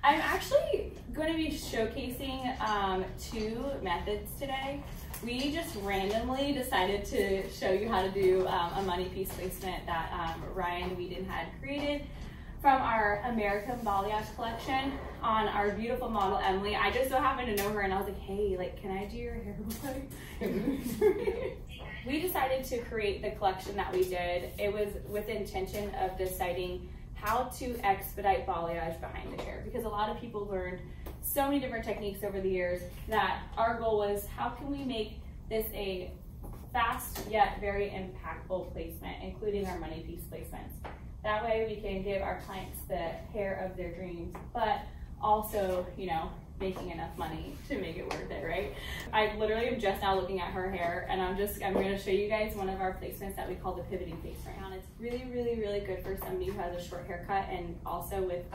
I'm actually going to be showcasing two methods today. We just randomly decided to show you how to do a money piece placement that Ryan Whedon had created from our American Balayage collection on our beautiful model, Emily. I just so happened to know her and I was like, hey, like, can I do your hair We decided to create the collection that we did. It was with the intention of deciding how to expedite balayage behind the chair, because a lot of people learned so many different techniques over the years that our goal was, how can we make this a fast yet very impactful placement, including our money piece placements. That way we can give our clients the hair of their dreams, but also, you know, making enough money to make it worth it, right? I literally am just now looking at her hair, and I'm going to show you guys one of our placements that we call the pivoting face right now. It's really, really, really good for somebody who has a short haircut, and also with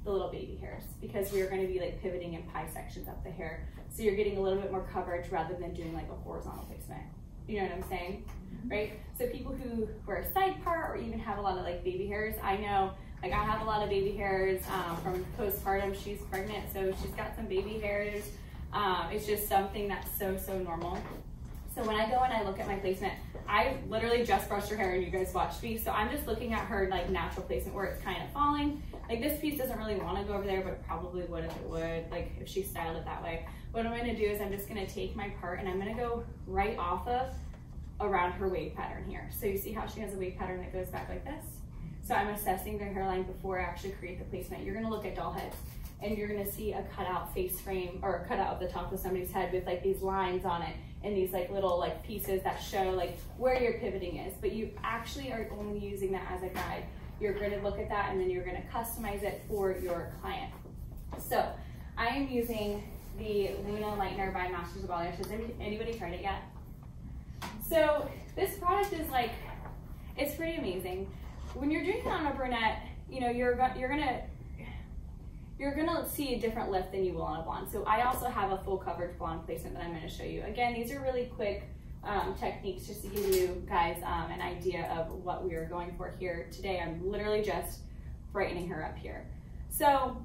the little baby hairs, because we are going to be like pivoting in pie sections up the hair, so you're getting a little bit more coverage rather than doing like a horizontal placement. You know what I'm saying? Right? So people who wear a side part or even have a lot of like baby hairs, I know, like I have a lot of baby hairs from postpartum. She's pregnant, so she's got some baby hairs. It's just something that's so normal. So when I go and I look at my placement, I literally just brushed her hair and you guys watched me. So I'm just looking at her like natural placement where it's kind of falling. Like this piece doesn't really want to go over there, but it probably would if it would, like if she styled it that way. What I'm going to do is I'm just going to take my part and I'm going to go right off of around her wave pattern here. So you see how she has a wave pattern that goes back like this? So I'm assessing their hairline before I actually create the placement. You're gonna look at doll heads and you're gonna see a cutout face frame or a cutout of the top of somebody's head with like these lines on it and these like little like pieces that show like where your pivoting is, but you actually are only using that as a guide. You're gonna look at that and then you're gonna customize it for your client. So I am using the Luna Lightener by Masters of Balayage. Has anybody tried it yet? So this product is like, it's pretty amazing. When you're doing it on a brunette, you know, you're gonna see a different lift than you will on a blonde. So I also have a full coverage blonde placement that I'm gonna show you. Again, these are really quick techniques just to give you guys an idea of what we are going for here. Today, I'm literally just brightening her up here. So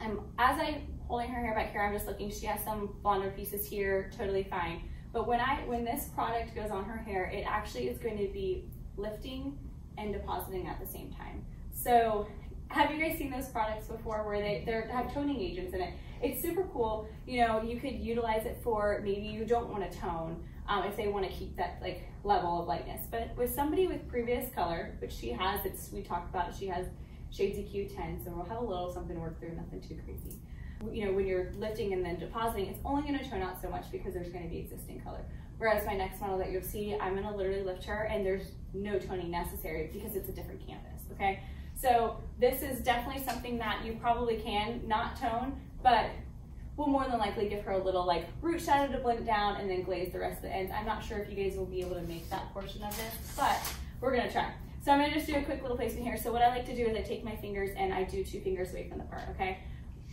as I'm holding her hair back here, I'm just looking, she has some blonder pieces here, totally fine. But when this product goes on her hair, it actually is going to be lifting and depositing at the same time. So have you guys seen those products before where they have toning agents in it? It's super cool. You know, you could utilize it for maybe you don't want to tone if they want to keep that like level of lightness. But with somebody with previous color, which she has, we talked about it, she has shades of Q10, so we'll have a little something to work through, nothing too crazy. You know, when you're lifting and then depositing, it's only going to tone out so much because there's going to be existing color. Whereas my next model that you'll see, I'm going to literally lift her and there's no toning necessary because it's a different canvas, okay? So this is definitely something that you probably can not tone, but will more than likely give her a little like root shadow to blend it down and then glaze the rest of the ends. I'm not sure if you guys will be able to make that portion of this, but we're going to try. So I'm going to just do a quick little placement here. So what I like to do is I take my fingers and I do 2 fingers away from the part, okay?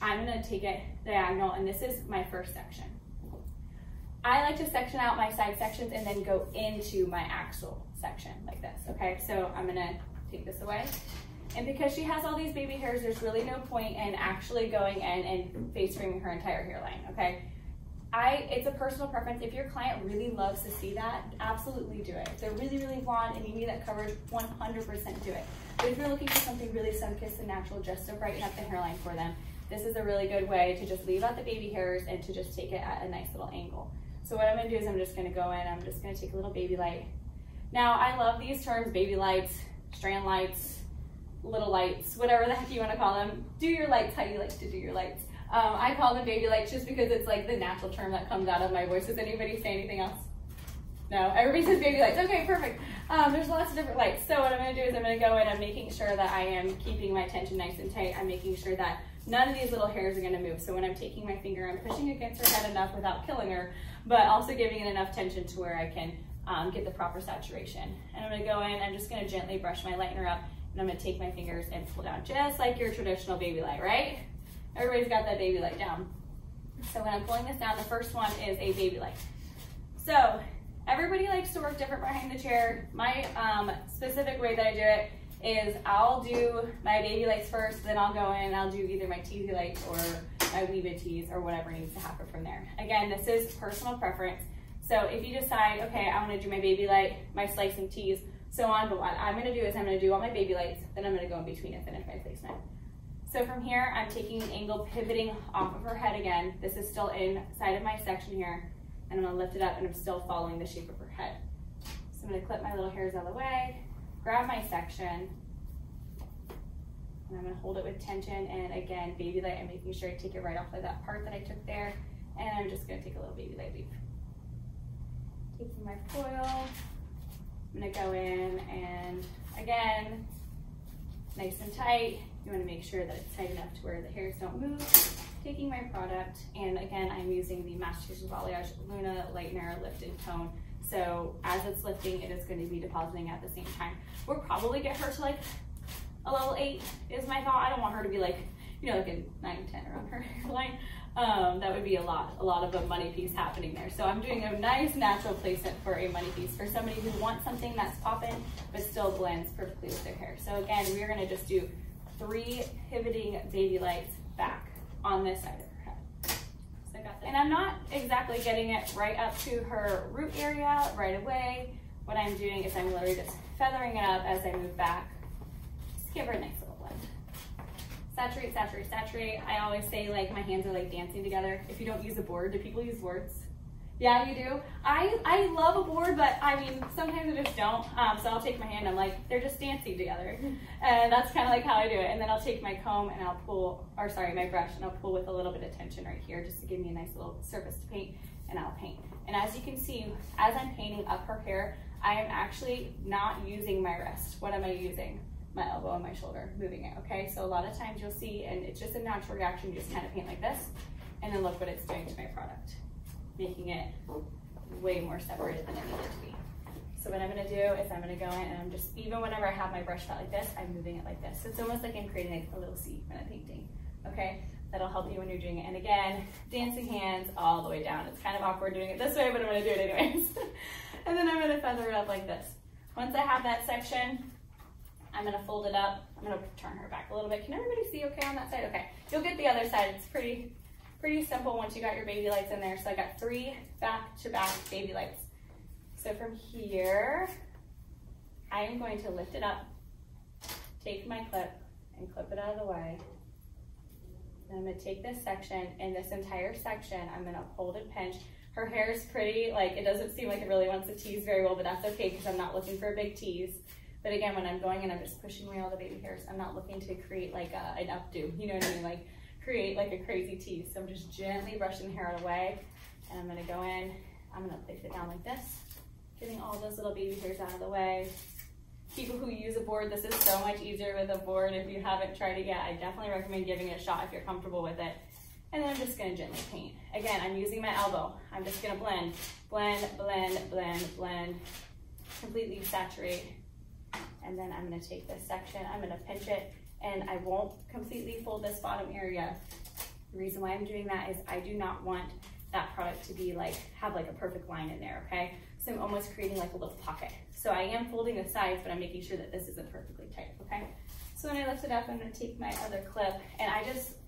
I'm going to take it diagonal, and this is my first section. I like to section out my side sections and then go into my axle section like this, okay? So I'm going to take this away. And because she has all these baby hairs, there's really no point in actually going in and face framing her entire hairline, okay? It's a personal preference. If your client really loves to see that, absolutely do it. If they're really, really blonde and you need that coverage, 100% do it. But if you're looking for something really sun-kissed and natural just to brighten up the hairline for them, this is a really good way to just leave out the baby hairs and to just take it at a nice little angle. So what I'm gonna do is I'm just gonna go in, I'm just gonna take a little baby light. Now I love these terms, baby lights, strand lights, little lights, whatever the heck you wanna call them. Do your lights how you like to do your lights. I call them baby lights just because it's like the natural term that comes out of my voice. Does anybody say anything else? No, everybody says baby lights. Okay, perfect. There's lots of different lights. So what I'm gonna do is I'm gonna go in, I'm making sure that I am keeping my tension nice and tight. I'm making sure that none of these little hairs are gonna move. So when I'm taking my finger, I'm pushing against her head enough without killing her, but also giving it enough tension to where I can get the proper saturation. And I'm gonna go in, I'm just gonna gently brush my lightener up, and I'm gonna take my fingers and pull down just like your traditional baby light, right? Everybody's got that baby light down. So when I'm pulling this down, the first one is a baby light. So everybody likes to work different behind the chair. My specific way that I do it is I'll do my baby lights first, then I'll go in and I'll do either my teasy lights or my weave-in tease or whatever needs to happen from there. Again, this is personal preference. So if you decide, okay, I want to do my baby light, my slice and tease, so on, but what I'm going to do is I'm going to do all my baby lights, then I'm going to go in between and finish my placement. So from here, I'm taking an angle, pivoting off of her head again. This is still inside of my section here, and I'm going to lift it up, and I'm still following the shape of her head. So I'm going to clip my little hairs out of the way, grab my section, and I'm going to hold it with tension, and again, baby light, I'm making sure I take it right off of that part that I took there, and I'm just going to take a little baby light weave. Taking my foil, I'm going to go in, and again, nice and tight. You want to make sure that it's tight enough to where the hairs don't move. Taking my product, and again, I'm using the Massachusetts Balayage Luna Lightener Lifted Tone. So as it's lifting, it is going to be depositing at the same time. We'll probably get her to like a level 8 is my thought. I don't want her to be like, you know, like a 9, 10 around her hairline. That would be a lot of a money piece happening there. So I'm doing a nice natural placement for a money piece for somebody who wants something that's popping but still blends perfectly with their hair. So again, we're going to just do 3 pivoting baby lights back on this side of her head. So I got that. And I'm not exactly getting it right up to her root area right away. What I'm doing is I'm literally just feathering it up as I move back. Just give her a nice little blend. Saturate, saturate, saturate. I always say like my hands are like dancing together. If you don't use a board, do people use boards? Yeah, you do? I love a board, but I mean, sometimes I just don't. So I'll take my hand, I'm like, they're just dancing together. And that's kind of like how I do it. And then I'll take my comb and I'll pull, or sorry, my brush, and I'll pull with a little bit of tension right here just to give me a nice little surface to paint, and I'll paint. And as you can see, as I'm painting up her hair, I am actually not using my wrist. What am I using? My elbow and my shoulder, moving it, okay? So a lot of times you'll see, and it's just a natural reaction, you just kind of paint like this, and then look what it's doing to my product, making it way more separated than it needed to be. So what I'm gonna do is I'm gonna go in and I'm just, even whenever I have my brush out like this, I'm moving it like this. So it's almost like I'm creating a little C when I'm painting, okay? That'll help you when you're doing it. And again, dancing hands all the way down. It's kind of awkward doing it this way, but I'm gonna do it anyways. And then I'm gonna feather it up like this. Once I have that section, I'm gonna fold it up. I'm gonna turn her back a little bit. Can everybody see okay on that side? Okay, you'll get the other side. It's pretty simple once you got your baby lights in there. So I got 3 back-to-back baby lights. So from here, I am going to lift it up, take my clip, and clip it out of the way. And I'm gonna take this section, and this entire section, I'm gonna hold and pinch. Her hair is pretty, like it doesn't seem like it really wants to tease very well, but that's okay because I'm not looking for a big tease. But again, when I'm going in, I'm just pushing away all the baby hairs. I'm not looking to create like an updo, you know what I mean? Like create like a crazy tease. So I'm just gently brushing the hair away, and I'm gonna go in, I'm gonna place it down like this, getting all those little baby hairs out of the way. People who use a board, this is so much easier with a board. If you haven't tried it yet, I definitely recommend giving it a shot if you're comfortable with it. And then I'm just gonna gently paint. Again, I'm using my elbow. I'm just gonna blend, blend, blend, blend, blend, completely saturate. And then I'm gonna take this section, I'm gonna pinch it, and I won't completely fold this bottom area. The reason why I'm doing that is I do not want that product to be like, have like a perfect line in there, okay? So I'm almost creating like a little pocket. So I am folding the sides, but I'm making sure that this isn't perfectly tight, okay? So when I lift it up, I'm gonna take my other clip, and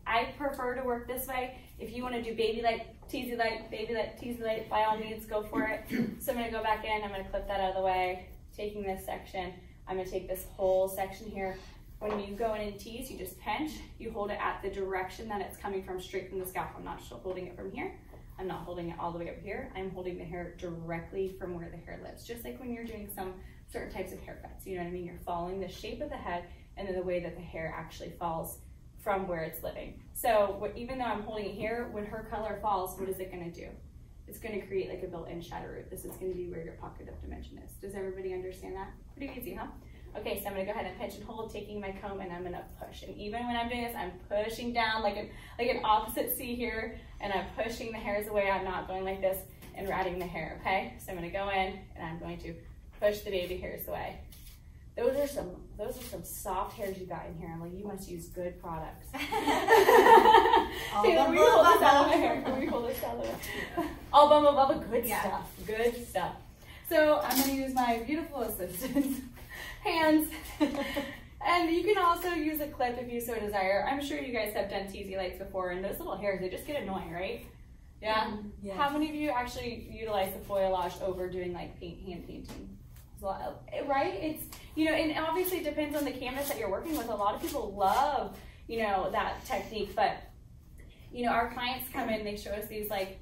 I prefer to work this way. If you wanna do baby light, teasy light, baby light, teasy light, by all means, go for it. So I'm gonna go back in, I'm gonna clip that out of the way, taking this section, I'm gonna take this whole section here. When you go in and tease, you just pinch, you hold it at the direction that it's coming from, straight from the scalp. I'm not holding it from here. I'm not holding it all the way up here. I'm holding the hair directly from where the hair lives. Just like when you're doing some certain types of haircuts, you know what I mean? You're following the shape of the head and then the way that the hair actually falls from where it's living. So even though I'm holding it here, when her color falls, what is it gonna do? It's gonna create like a built-in shadow root. This is gonna be where your pocket of dimension is. Does everybody understand that? Pretty easy, huh? Okay, so I'm gonna go ahead and pinch and hold, taking my comb, and I'm gonna push. And even when I'm doing this, I'm pushing down like an opposite C here, and I'm pushing the hairs away. I'm not going like this and ratting the hair, okay? So I'm gonna go in, and I'm going to push the baby hairs away. Those are some soft hairs you got in here. I'm like, you must use good products. Taylor, will you hold this out of my hair? Can we hold this out of my hair? All bubba, good stuff, good stuff. So I'm gonna use my beautiful assistant's hands. And you can also use a clip if you so desire. I'm sure you guys have done teasy lights before, and those little hairs, they just get annoying, right? Yeah? Yeah. How many of you actually utilize the foliage over doing like hand painting? Right? It's, you know, and obviously it depends on the canvas that you're working with. A lot of people love, you know, that technique, but, you know, our clients come in, they show us these like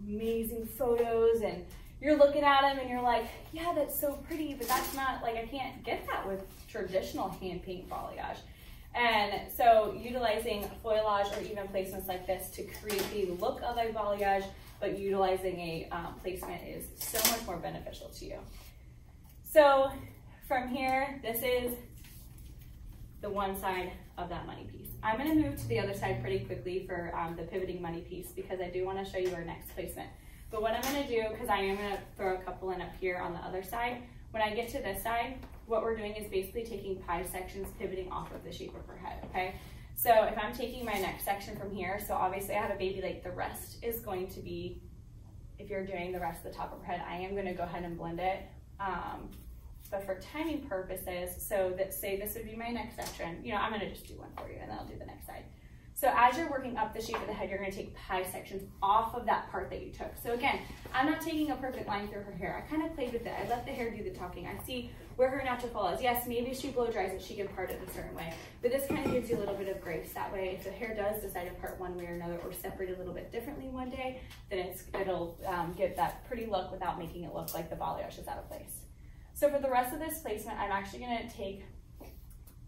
amazing photos, and you're looking at them and you're like, yeah, that's so pretty, but that's not, like, I can't get that with traditional hand paint balayage. And so utilizing foliage or even placements like this to create the look of a balayage, but utilizing a placement is so much more beneficial to you. So from here, this is the one side of that money piece. I'm gonna move to the other side pretty quickly for the pivoting money piece, because I do wanna show you our next placement. But what I'm gonna do, because I am gonna throw a couple in up here on the other side, when I get to this side, what we're doing is basically taking pie sections, pivoting off of the shape of her head, okay? So if I'm taking my next section from here, so obviously I have a baby like the rest is going to be, if you're doing the rest of the top of her head, I am gonna go ahead and blend it. But for timing purposes, so that say this would be my next section, you know, I'm gonna just do one for you and then I'll do the next side. So as you're working up the shape of the head, you're gonna take pie sections off of that part that you took. So again, I'm not taking a perfect line through her hair. I kind of played with it. I let the hair do the talking. I see where her natural fall is. Yes, maybe if she blow dries it, she can part it a certain way, but this kind of gives you a little bit of grace. That way, if the hair does decide to part one way or another, or separate a little bit differently one day, then it'll give that pretty look without making it look like the balayage is out of place. So for the rest of this placement, I'm actually gonna take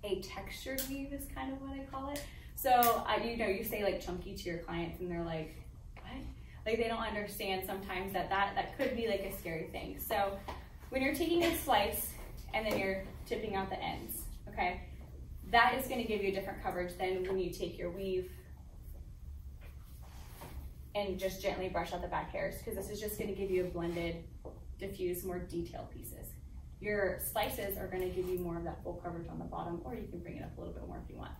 a textured weave is kind of what I call it. So, you know, you say like chunky to your clients and they're like, what? Like they don't understand sometimes that could be like a scary thing. So when you're taking a slice and then you're tipping out the ends, okay, that is gonna give you a different coverage than when you take your weave and just gently brush out the back hairs, because this is just gonna give you a blended, diffused, more detailed pieces. Your slices are gonna give you more of that full coverage on the bottom, or you can bring it up a little bit more if you want.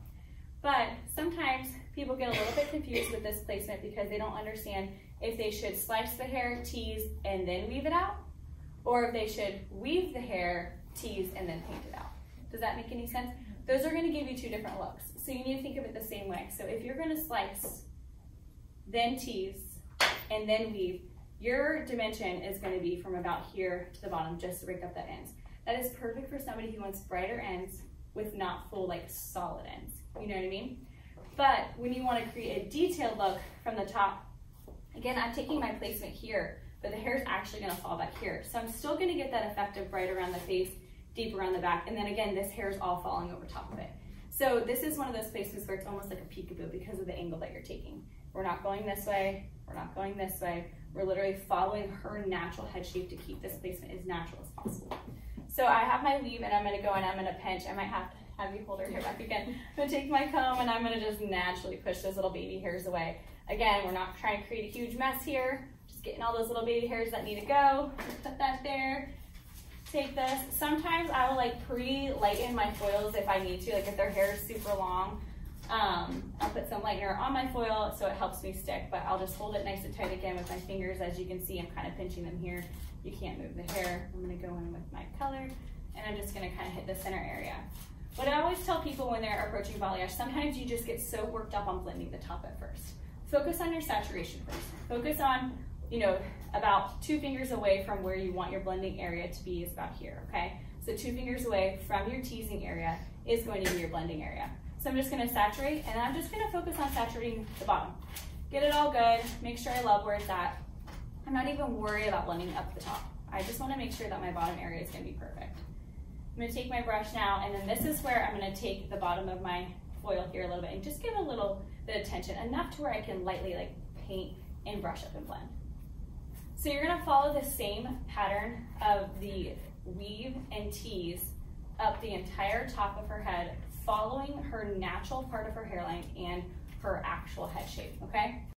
But sometimes people get a little bit confused with this placement because they don't understand if they should slice the hair, tease, and then weave it out, or if they should weave the hair, tease, and then paint it out. Does that make any sense? Those are gonna give you two different looks. So you need to think of it the same way. So if you're gonna slice, then tease, and then weave, your dimension is gonna be from about here to the bottom, just to break up the ends. That is perfect for somebody who wants brighter ends with not full, like solid ends. You know what I mean? But when you want to create a detailed look from the top, again, I'm taking my placement here, but the hair is actually going to fall back here. So I'm still going to get that effect of bright around the face, deep around the back, and then again, this hair is all falling over top of it. So this is one of those placements where it's almost like a peekaboo because of the angle that you're taking. We're not going this way, we're not going this way. We're literally following her natural head shape to keep this placement as natural as possible. So I have my weave and I'm going to go and I'm going to pinch. I might have you hold her hair back again. I'm going to take my comb and I'm going to just naturally push those little baby hairs away. Again, we're not trying to create a huge mess here. Just getting all those little baby hairs that need to go. Put that there. Take this. Sometimes I will like pre-lighten my foils if I need to, like if their hair is super long. I'll put some lightener on my foil so it helps me stick, but I'll just hold it nice and tight again with my fingers. As you can see, I'm kind of pinching them here. You can't move the hair. I'm going to go in with my color and I'm just going to kind of hit the center area. What I always tell people when they're approaching balayage, sometimes you just get so worked up on blending the top at first. Focus on your saturation first. Focus on, you know, about 2 fingers away from where you want your blending area to be is about here, okay? So 2 fingers away from your teasing area is going to be your blending area. So I'm just gonna saturate, and I'm just gonna focus on saturating the bottom. Get it all good, make sure I love where it's at. I'm not even worried about blending up the top. I just wanna make sure that my bottom area is gonna be perfect. I'm gonna take my brush now, and then this is where I'm gonna take the bottom of my foil here a little bit and just give a little bit of tension, enough to where I can lightly like paint and brush up and blend. So you're gonna follow the same pattern of the weave and tease up the entire top of her head, following her natural part of her hairline and her actual head shape, okay?